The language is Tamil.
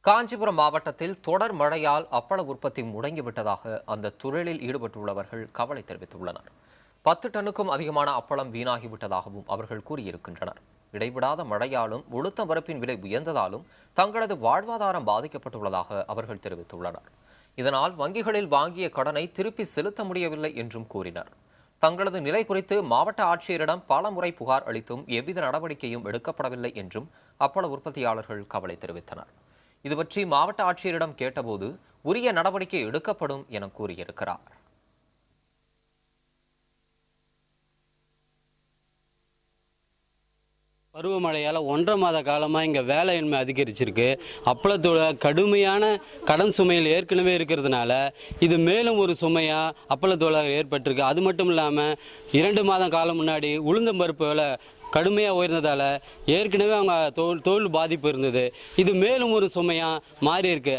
காஞ்சிபுரம் மாவட்டத்தில் தொடர் மழையால் அப்பள உற்பத்தி முடங்கிவிட்டதாக அந்த தொழிலில் ஈடுபட்டுள்ளவர்கள் கவலை தெரிவித்துள்ளனர். 10 டன்னுக்கும் அதிகமான அப்பளம் வீணாகிவிட்டதாகவும் அவர்கள் கூறியிருக்கின்றனர். இடைவிடாத மழையாலும் உளுத்தம் பருப்பின் விலை உயர்ந்ததாலும் தங்களது வாழ்வாதாரம் பாதிக்கப்பட்டுள்ளதாக அவர்கள் தெரிவித்துள்ளனர். இதனால் வங்கிகளில் வாங்கிய கடனை திருப்பி செலுத்த முடியவில்லை என்றும் கூறினர். தங்களது நிலை குறித்து மாவட்ட ஆட்சியரிடம் பல முறை புகார் அளித்தும் எவ்வித நடவடிக்கையும் எடுக்கப்படவில்லை என்றும் அப்பள உற்பத்தியாளர்கள் கவலை தெரிவித்தனர். இதுபற்றி மாவட்ட ஆட்சியரிடம் கேட்டபோது உரிய நடவடிக்கை எடுக்கப்படும் என கூறியிருக்கிறார். பருவமழையால் 1.5 மாத காலமாக இங்கே வேலையின்மை அதிகரிச்சிருக்கு. அப்பளத்தோட கடுமையான கடன் சுமையில் ஏற்கனவே இருக்கிறதுனால இது மேலும் ஒரு சுமையாக அப்பளத்தோட ஏற்பட்டிருக்கு. அது மட்டும் இல்லாமல் 2 மாத காலம் முன்னாடி உளுந்தம்பருப்பு விலை கடுமையாக உயர்ந்ததால் ஏற்கனவே அவங்க தொழில் பாதிப்பு இருந்தது. இது மேலும் ஒரு சுமையாக மாறி இருக்கு.